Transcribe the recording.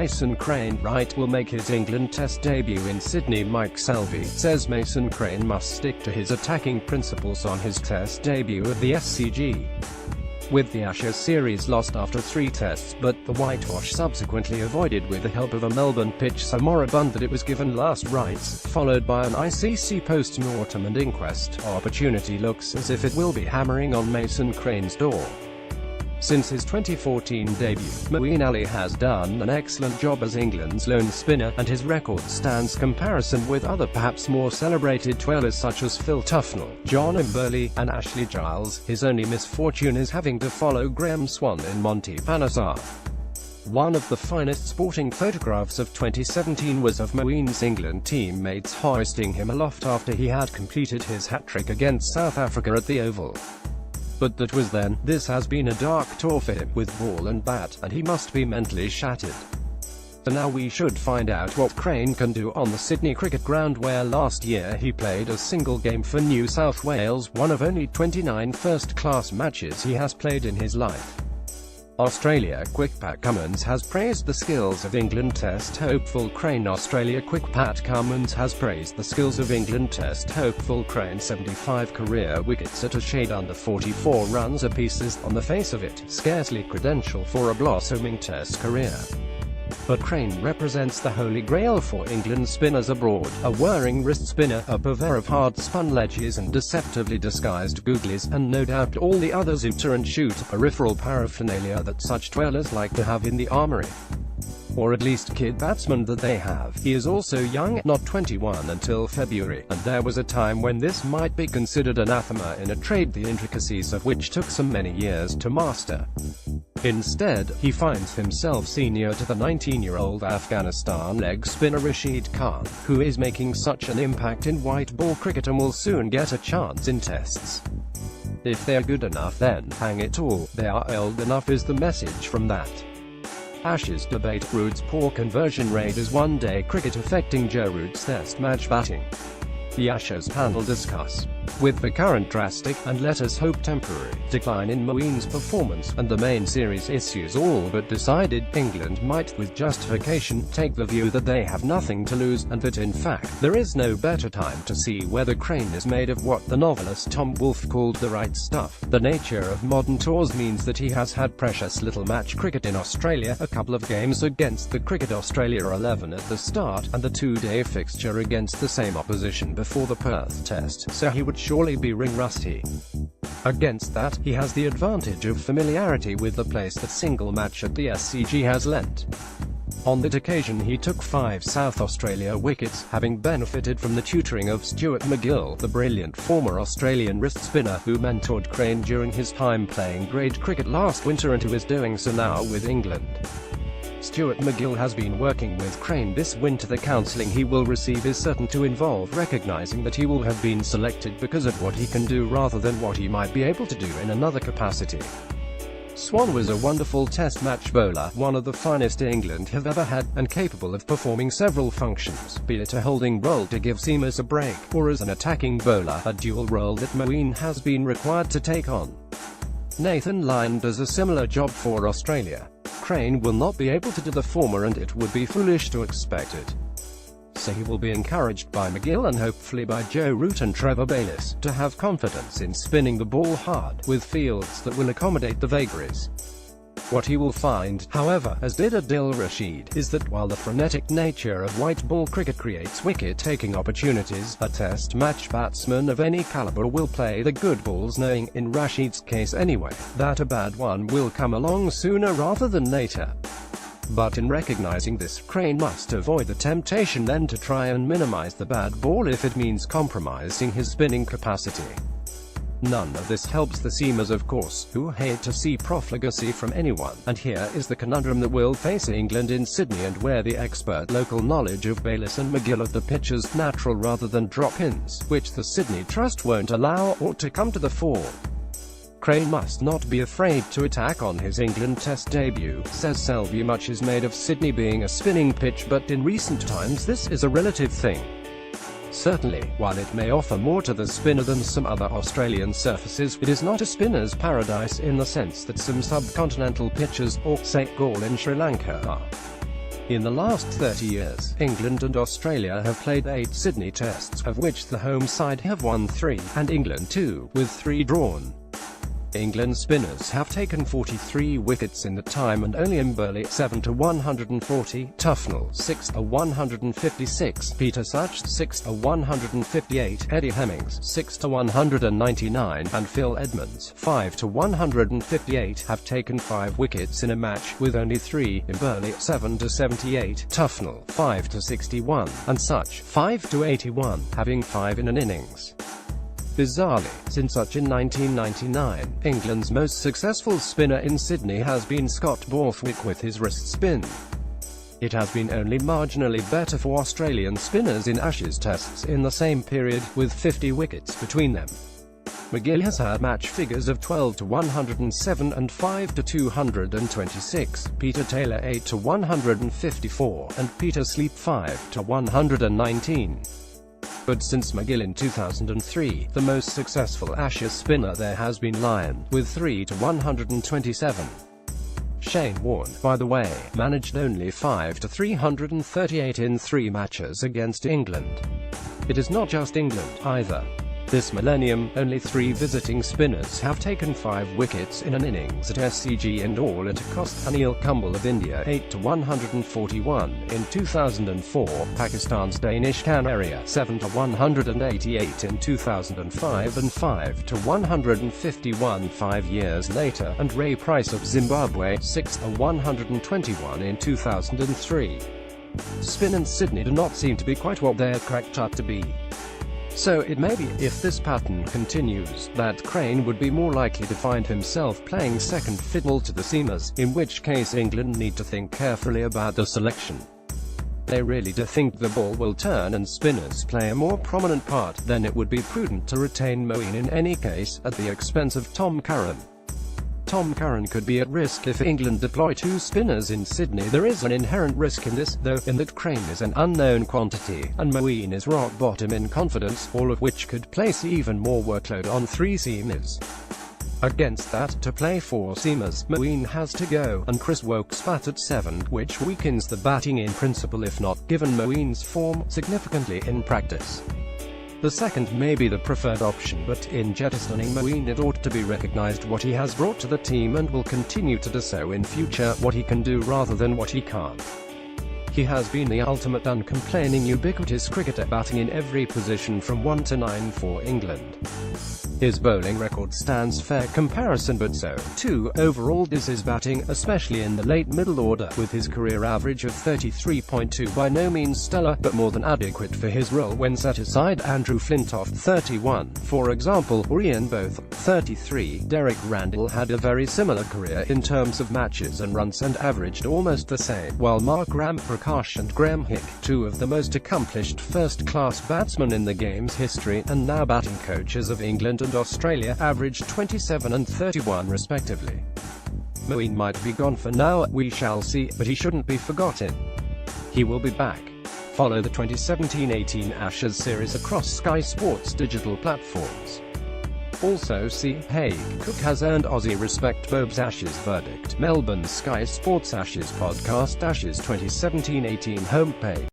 Mason Crane right will make his England Test debut in Sydney. Mike Selvey says Mason Crane must stick to his attacking principles on his Test debut at the SCG. With the Ashes series lost after 3 tests, but the whitewash subsequently avoided with the help of a Melbourne pitch so moribund that it was given last rites, followed by an ICC post-mortem and inquest, opportunity looks as if it will be hammering on Mason Crane's door. Since his 2014 debut, Moeen Ali has done an excellent job as England's lone spinner, and his record stands comparison with other perhaps more celebrated twirlers such as Phil Tufnell, John Burley, and Ashley Giles. His only misfortune is having to follow Graham Swan in Monty Panesar. One of the finest sporting photographs of 2017 was of Moeen's England teammates hoisting him aloft after he had completed his hat-trick against South Africa at the Oval. But that was then. This has been a dark tour for him, with ball and bat, and he must be mentally shattered. So now we should find out what Crane can do on the Sydney cricket ground, where last year he played a single game for New South Wales, one of only 29 first-class matches he has played in his life. Australia quick Pat Cummins has praised the skills of England Test hopeful Crane. Australia quick Pat Cummins has praised the skills of England Test hopeful Crane. 75 career wickets at a shade under 44 runs apiece is, on the face of it, scarcely credential for a blossoming Test career. But Crane represents the holy grail for England spinners abroad, a whirring wrist spinner, a purveyor of hard-spun ledges and deceptively disguised googlies, and no doubt all the others enter-and-shoot peripheral paraphernalia that such twirlers like to have in the armory. Or at least kid batsmen that they have. He is also young, not 21 until February, and there was a time when this might be considered anathema in a trade the intricacies of which took so many years to master. Instead, he finds himself senior to the 19-year-old Afghanistan leg spinner Rashid Khan, who is making such an impact in white ball cricket and will soon get a chance in tests. If they're good enough, then, hang it all, they are old enough is the message from that. Ashes debate: Root's poor conversion rate is one-day cricket affecting Joe Root's Test match batting. The Ashes panel discuss. With the current drastic, and let us hope temporary, decline in Moeen's performance, and the main series issues all but decided, England might, with justification, take the view that they have nothing to lose, and that in fact, there is no better time to see whether Crane is made of what the novelist Tom Wolfe called the right stuff. The nature of modern tours means that he has had precious little match cricket in Australia, a couple of games against the Cricket Australia 11 at the start, and the 2-day fixture against the same opposition before the Perth Test, so he would surely be ring-rusty. Against that, he has the advantage of familiarity with the place that single match at the SCG has lent. On that occasion he took 5 South Australia wickets, having benefited from the tutoring of Stuart MacGill, the brilliant former Australian wrist spinner, who mentored Crane during his time playing grade cricket last winter and who is doing so now with England. Stuart MacGill has been working with Crane this winter. The counselling he will receive is certain to involve recognising that he will have been selected because of what he can do rather than what he might be able to do in another capacity. Swan was a wonderful Test match bowler, one of the finest England have ever had, and capable of performing several functions, be it a holding role to give seamers a break, or as an attacking bowler, a dual role that Moeen has been required to take on. Nathan Lyon does a similar job for Australia. Crane will not be able to do the former, and it would be foolish to expect it. So he will be encouraged by MacGill and hopefully by Joe Root and Trevor Bayliss, to have confidence in spinning the ball hard, with fields that will accommodate the vagaries. What he will find, however, as did Adil Rashid, is that while the frenetic nature of white ball cricket creates wicket-taking opportunities, a Test match batsman of any calibre will play the good balls, knowing, in Rashid's case anyway, that a bad one will come along sooner rather than later. But in recognising this, Crane must avoid the temptation then to try and minimise the bad ball if it means compromising his spinning capacity. None of this helps the seamers, of course, who hate to see profligacy from anyone, and here is the conundrum that will face England in Sydney, and where the expert local knowledge of Bayliss and MacGill of the pitches, natural rather than drop-ins, which the Sydney Trust won't allow, ought to come to the fore. Crane must not be afraid to attack on his England Test debut, says Selvey. Much is made of Sydney being a spinning pitch, but in recent times this is a relative thing. Certainly, while it may offer more to the spinner than some other Australian surfaces, it is not a spinner's paradise in the sense that some subcontinental pitches, or, say, Gaul in Sri Lanka are. In the last 30 years, England and Australia have played 8 Sydney Tests, of which the home side have won 3, and England 2, with 3 drawn. England spinners have taken 43 wickets in the time, and only Burley 7-140, Tufnell 6-156, Peter Such 6-158, Eddie Hemmings 6-199, and Phil Edmonds 5-158 have taken 5 wickets in a match, with only 3, Burley 7-78, Tufnell 5-61, and Such 5-81, having 5 in an innings. Bizarrely, since Such in 1999, England's most successful spinner in Sydney has been Scott Borthwick with his wrist spin. It has been only marginally better for Australian spinners in Ashes Tests in the same period, with 50 wickets between them. McGill has had match figures of 12-107 and 5-226, Peter Taylor 8-154, and Peter Sleep 5-119. But since McGill in 2003, the most successful Ashes spinner there has been Lyon, with 3-127. Shane Warne, by the way, managed only 5-338 in 3 matches against England. It is not just England, either. This millennium, only 3 visiting spinners have taken 5 wickets in an innings at SCG, and all at a cost. Anil Kumble of India 8-141 in 2004, Pakistan's Danish Kanaria 7-188 in 2005 and 5-151 5 years later, and Ray Price of Zimbabwe 6-121 in 2003. Spin and Sydney do not seem to be quite what they're cracked up to be. So it may be, if this pattern continues, that Crane would be more likely to find himself playing second fiddle to the seamers, in which case England need to think carefully about the selection. They really do think the ball will turn and spinners play a more prominent part, then it would be prudent to retain Moeen in any case, at the expense of Tom Curran. Tom Curran could be at risk if England deploy 2 spinners in Sydney. There is an inherent risk in this, though, in that Crane is an unknown quantity, and Moeen is rock bottom in confidence, all of which could place even more workload on 3 seamers. Against that, to play 4 seamers, Moeen has to go, and Chris Woakes bat at 7, which weakens the batting in principle if not, given Moeen's form, significantly in practice. The second may be the preferred option, but in jettisoning Moeen it ought to be recognized what he has brought to the team, and will continue to do so in future, what he can do rather than what he can't. He has been the ultimate uncomplaining ubiquitous cricketer, batting in every position from 1 to 9 for England. His bowling record stands fair comparison, but so, too, overall is his batting, especially in the late middle order, with his career average of 33.2 by no means stellar, but more than adequate for his role when set aside Andrew Flintoff 31, for example, or Ian Botham 33. Derek Randall had a very similar career in terms of matches and runs, and averaged almost the same, while Mark Ram Prakash and Graham Hick, 2 of the most accomplished first-class batsmen in the game's history, and now batting coaches of England and Australia, averaged 27 and 31 respectively. Moeen might be gone for now, we shall see, but he shouldn't be forgotten. He will be back. Follow the 2017-18 Ashes series across Sky Sports digital platforms. Also see, Haig, Cook has earned Aussie respect. Bob's Ashes verdict. Melbourne Sky Sports Ashes podcast. Ashes 2017-18 homepage.